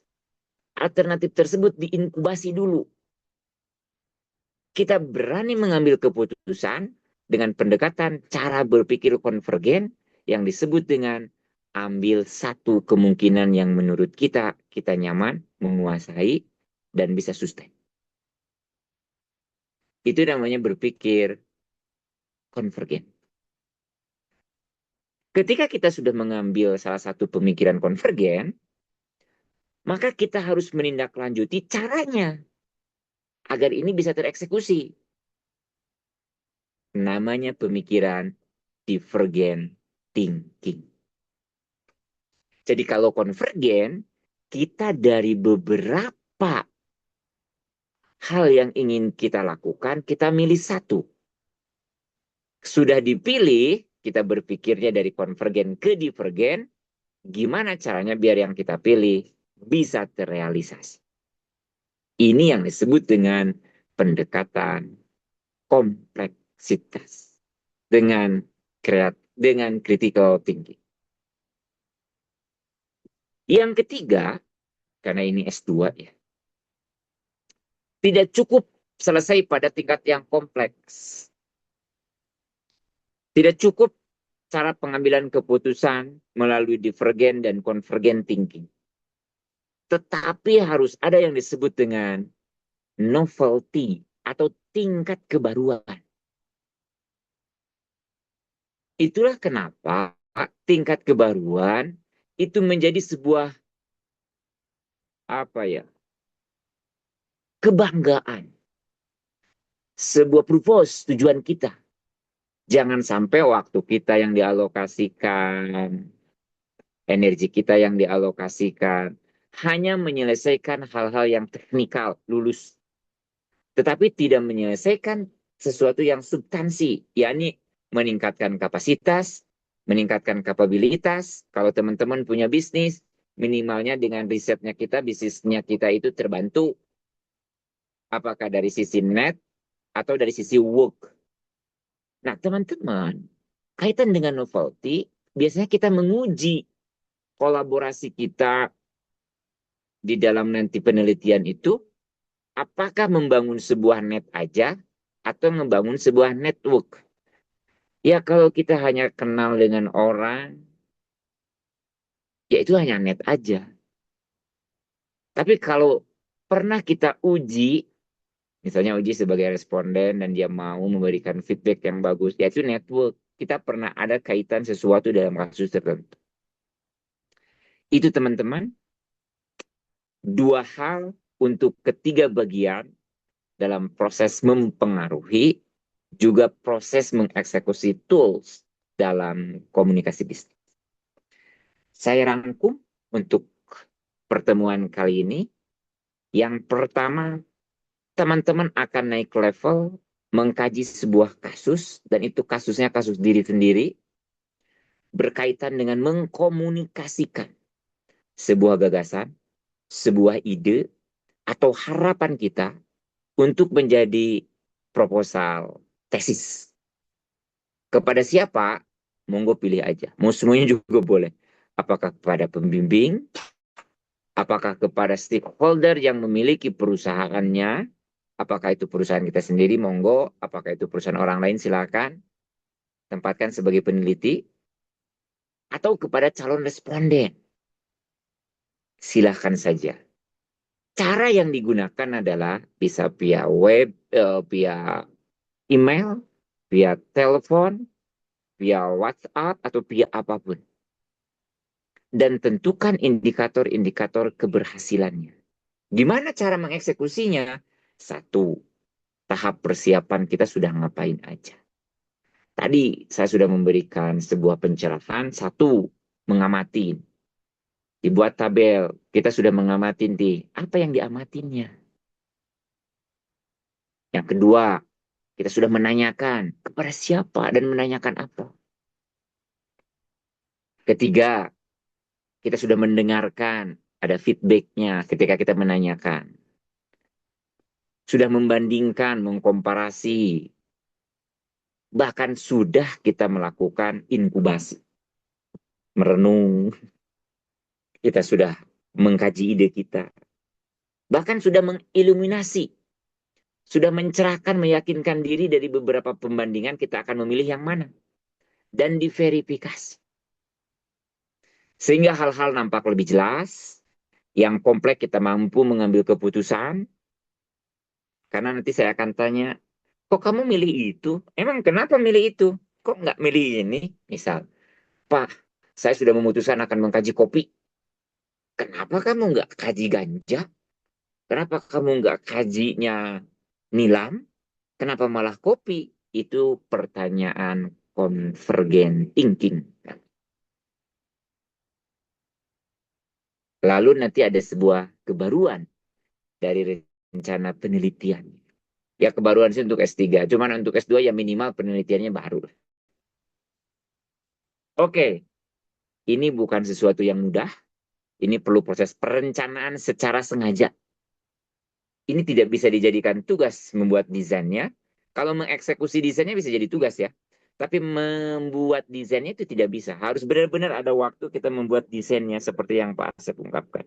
alternatif tersebut diinkubasi dulu. Kita berani mengambil keputusan dengan pendekatan cara berpikir konvergen yang disebut dengan ambil satu kemungkinan yang menurut kita nyaman, menguasai, dan bisa sustain. Itu namanya berpikir konvergen. Ketika kita sudah mengambil salah satu pemikiran konvergen, maka kita harus menindaklanjuti caranya agar ini bisa tereksekusi. Namanya pemikiran divergent thinking. Jadi kalau konvergen, kita dari beberapa hal yang ingin kita lakukan, kita milih satu. Sudah dipilih, kita berpikirnya dari konvergen ke divergen, gimana caranya biar yang kita pilih bisa terrealisasi. Ini yang disebut dengan pendekatan kompleksitas dengan critical thinking. Yang ketiga, karena ini S2 ya, tidak cukup selesai pada tingkat yang kompleks. Tidak cukup cara pengambilan keputusan melalui divergen dan convergent thinking. Tetapi harus ada yang disebut dengan novelty atau tingkat kebaruan. Itulah kenapa tingkat kebaruan itu menjadi sebuah kebanggaan. Sebuah purpose, tujuan kita. Jangan sampai waktu kita yang dialokasikan, energi kita yang dialokasikan, hanya menyelesaikan hal-hal yang teknikal, lulus. Tetapi tidak menyelesaikan sesuatu yang substansi, yakni meningkatkan kapasitas, meningkatkan kapabilitas. Kalau teman-teman punya bisnis, minimalnya dengan risetnya kita, bisnisnya kita itu terbantu. Apakah dari sisi net atau dari sisi work. Nah, teman-teman, kaitan dengan novelty, biasanya kita menguji kolaborasi kita di dalam nanti penelitian itu, apakah membangun sebuah net aja atau membangun sebuah network. Ya, kalau kita hanya kenal dengan orang, ya itu hanya net aja. Tapi kalau pernah kita uji, misalnya uji sebagai responden dan dia mau memberikan feedback yang bagus, yaitu network. Kita pernah ada kaitan sesuatu dalam kasus tertentu. Itu teman-teman dua hal untuk ketiga bagian dalam proses mempengaruhi, juga proses mengeksekusi tools dalam komunikasi bisnis. Saya rangkum untuk pertemuan kali ini. Yang pertama, teman-teman akan naik level mengkaji sebuah kasus, dan itu kasusnya kasus diri sendiri, berkaitan dengan mengkomunikasikan sebuah gagasan, sebuah ide, atau harapan kita untuk menjadi proposal tesis. Kepada siapa? Monggo pilih aja. Mau semuanya juga boleh. Apakah kepada pembimbing, apakah kepada stakeholder yang memiliki perusahaannya, apakah itu perusahaan kita sendiri, monggo, apakah itu perusahaan orang lain, silakan tempatkan sebagai peneliti, atau kepada calon responden, silahkan saja. Cara yang digunakan adalah bisa via web, via email, via telepon, via WhatsApp, atau via apapun. Dan tentukan indikator-indikator keberhasilannya. Gimana cara mengeksekusinya? Satu, tahap persiapan kita sudah ngapain aja. Tadi saya sudah memberikan sebuah pencerahan. Satu, mengamati. Dibuat tabel, kita sudah mengamati nih. Apa yang diamatinya? Yang kedua, kita sudah menanyakan kepada siapa dan menanyakan apa. Ketiga, kita sudah mendengarkan, ada feedbacknya ketika kita menanyakan. Sudah membandingkan, mengkomparasi. Bahkan sudah kita melakukan inkubasi. Merenung, kita sudah mengkaji ide kita. Bahkan sudah mengiluminasi, sudah mencerahkan, meyakinkan diri dari beberapa pembandingan, kita akan memilih yang mana. Dan diverifikasi. Sehingga hal-hal nampak lebih jelas, yang kompleks kita mampu mengambil keputusan. Karena nanti saya akan tanya, kok kamu milih itu? Emang kenapa milih itu? Kok nggak milih ini? Misal, Pak, saya sudah memutuskan akan mengkaji kopi. Kenapa kamu nggak kaji ganja? Kenapa kamu nggak kajinya nilam? Kenapa malah kopi? Itu pertanyaan convergent thinking. Lalu nanti ada sebuah kebaruan dari rencana penelitian. Ya kebaruan sih untuk S3, cuman untuk S2 ya minimal penelitiannya baru. Oke, ini bukan sesuatu yang mudah. Ini perlu proses perencanaan secara sengaja. Ini tidak bisa dijadikan tugas membuat desainnya. Kalau mengeksekusi desainnya bisa jadi tugas ya. Tapi membuat desainnya itu tidak bisa. Harus benar-benar ada waktu kita membuat desainnya seperti yang Pak Asep ungkapkan.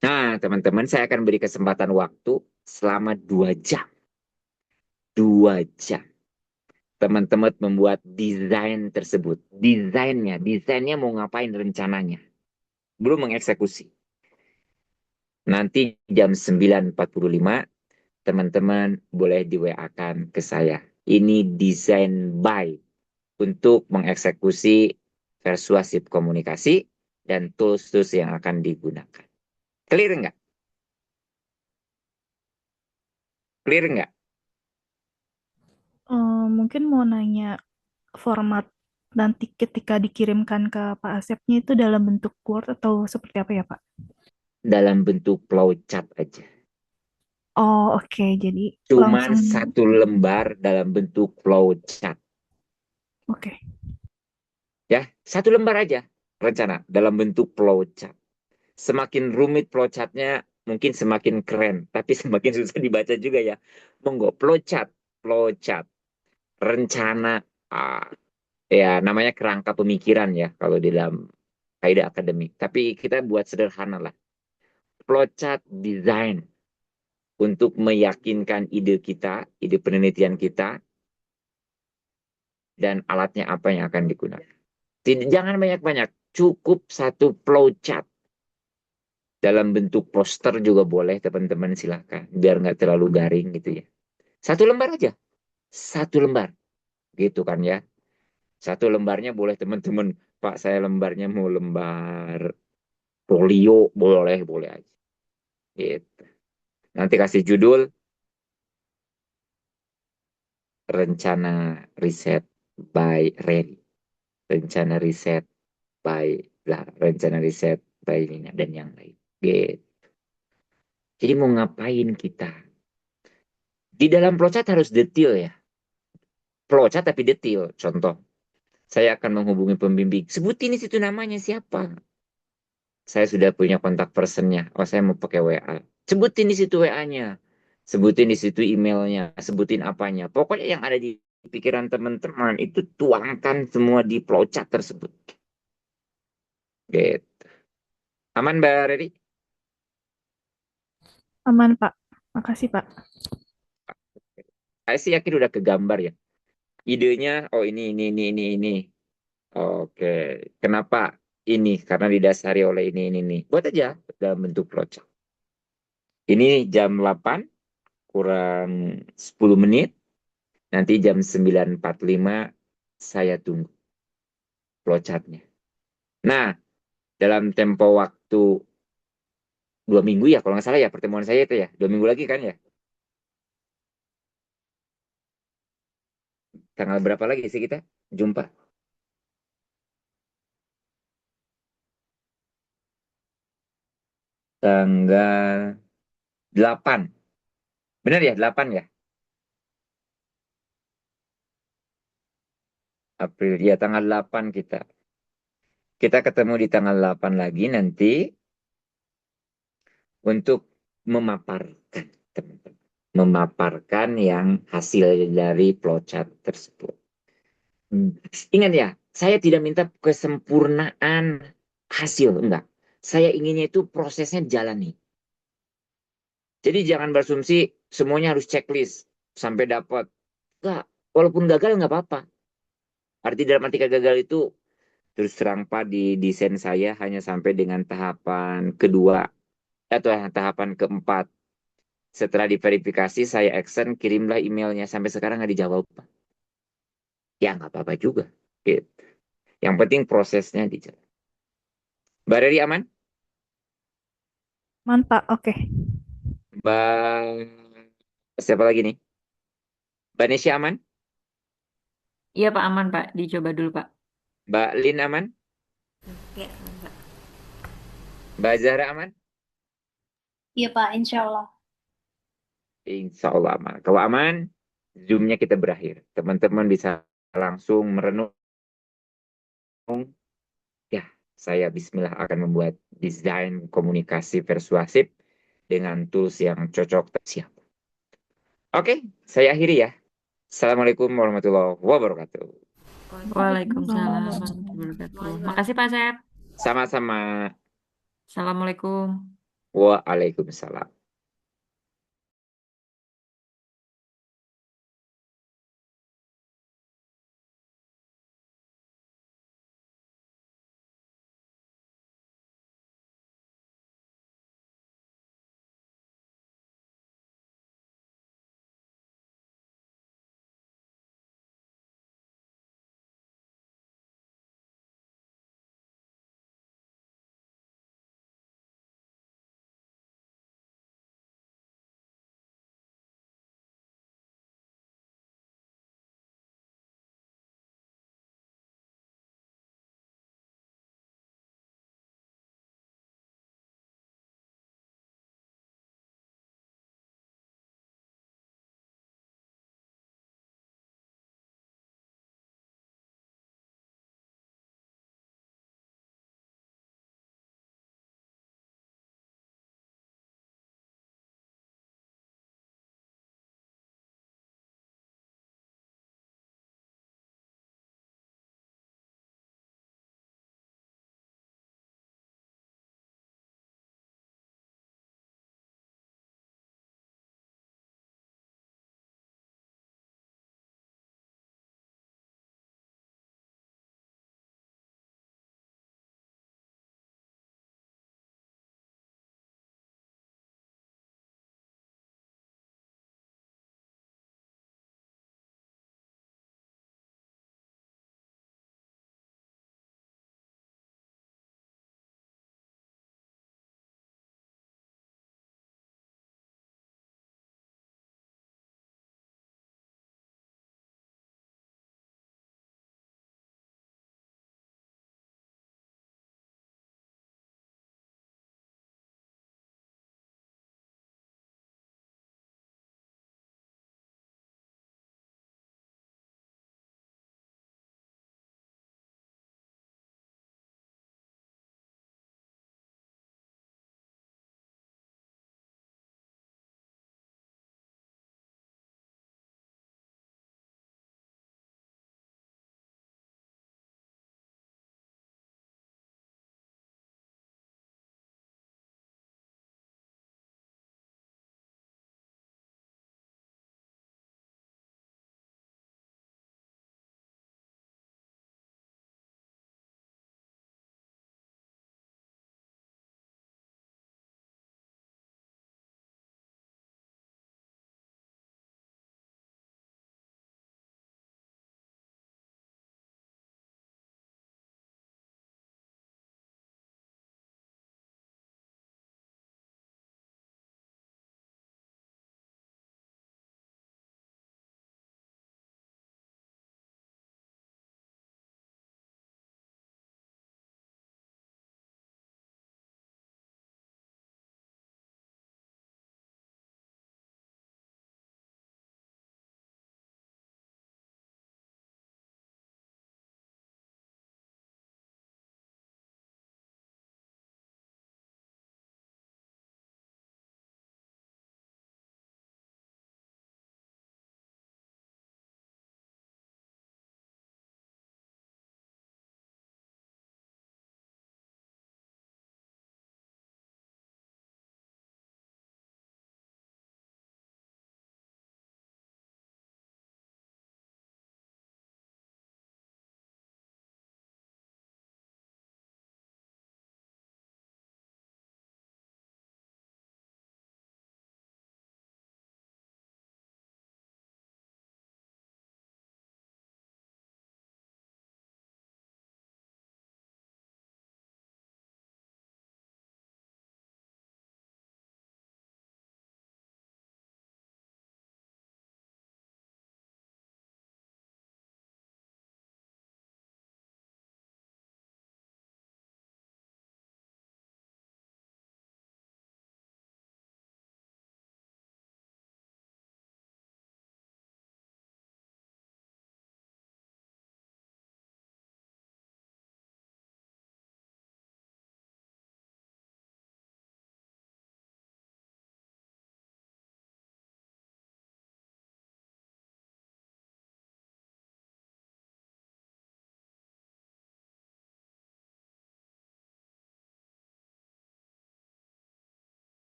Nah, teman-teman, saya akan beri kesempatan waktu selama 2 jam. 2 jam. Teman-teman membuat desain tersebut. Desainnya mau ngapain rencananya. Belum mengeksekusi. Nanti jam 9.45 teman-teman boleh di-WA-kan ke saya. Ini desain by untuk mengeksekusi persuasif komunikasi dan tools-tools yang akan digunakan. Clear nggak? Clear nggak? Mungkin mau nanya format nanti ketika dikirimkan ke Pak Asepnya itu dalam bentuk Word atau seperti apa ya, Pak? Dalam bentuk flowchart aja. Oh, oke. Jadi Cuman langsung, 1 lembar dalam bentuk flowchart. oke. Ya, 1 lembar aja rencana dalam bentuk flowchart. Semakin rumit flowchartnya mungkin semakin keren, tapi semakin susah dibaca juga ya. Monggo, flowchart, rencana, ya namanya kerangka pemikiran ya kalau di dalam kaidah akademik. Tapi kita buat sederhana lah. Flowchart design untuk meyakinkan ide kita, ide penelitian kita, dan alatnya apa yang akan digunakan. Jangan banyak-banyak, cukup 1 flowchart. Dalam bentuk poster juga boleh, teman-teman silahkan. Biar nggak terlalu garing gitu ya. 1 lembar aja. 1 lembar. Gitu kan ya. 1 lembarnya boleh teman-teman. Pak, saya lembarnya mau lembar portfolio, boleh aja. Gitu. Nanti kasih judul rencana riset by Randy. Rencana riset by lah, rencana riset by Nina dan yang lain. Gitu. Jadi mau ngapain kita? Di dalam flowchart harus detail ya. Flowchart tapi detail. Contoh, saya akan menghubungi pembimbing. Sebutin di situ namanya siapa. Saya sudah punya kontak personnya. Oh, saya mau pakai WA. Sebutin di situ WA-nya. Sebutin di situ emailnya. Sebutin apanya. Pokoknya yang ada di pikiran teman-teman itu tuangkan semua di flowchart tersebut. Gitu. Aman, Mbak Reri? Aman, Pak. Makasih, Pak. Saya sih yakin udah kegambar ya. Idenya, oh ini. Oke. Kenapa ini? Karena didasari oleh ini. Buat aja dalam bentuk flowchart. Ini jam 8 kurang 10 menit. Nanti jam 9.45 saya tunggu flowchartnya. Nah, dalam tempo waktu 2 minggu ya, kalau nggak salah ya pertemuan saya itu ya. 2 minggu lagi kan ya. Tanggal berapa lagi sih kita jumpa? Tanggal 8. Benar ya, 8 ya? April. Ya, tanggal 8 kita. Kita ketemu di tanggal 8 lagi nanti untuk memaparkan, teman-teman. Memaparkan yang hasil dari flowchart tersebut. Ingat ya, saya tidak minta kesempurnaan hasil, enggak. Saya inginnya itu prosesnya jalani. Jadi jangan berasumsi semuanya harus checklist sampai dapat. Enggak, walaupun gagal enggak apa-apa. Dalam arti gagal itu terus terang Pak di desain saya hanya sampai dengan tahapan kedua atau tahapan keempat. Setelah diverifikasi saya action, kirimlah emailnya. Sampai sekarang nggak dijawab Pak. Ya nggak apa-apa juga. Gitu. Yang penting prosesnya dijalan. Mbak Reri aman? Mantap, oke. Mbak siapa lagi nih? Mbak Nesya aman? Iya Pak, aman Pak. Dicoba dulu Pak. Mbak Lin aman? Ya, Mbak. Mbak Zahra aman? Iya, Pak. Insya Allah. Insya Allah aman. Kalau aman, Zoom-nya kita berakhir. Teman-teman bisa langsung merenung. Ya, saya bismillah akan membuat desain komunikasi persuasif dengan tools yang cocok dan siap. Oke, saya akhiri ya. Assalamualaikum warahmatullahi wabarakatuh. Waalaikumsalam Waalaikumsalam. warahmatullahi wabarakatuh. Makasih Pak Sep. Sama-sama. Assalamualaikum. Waalaikumsalam.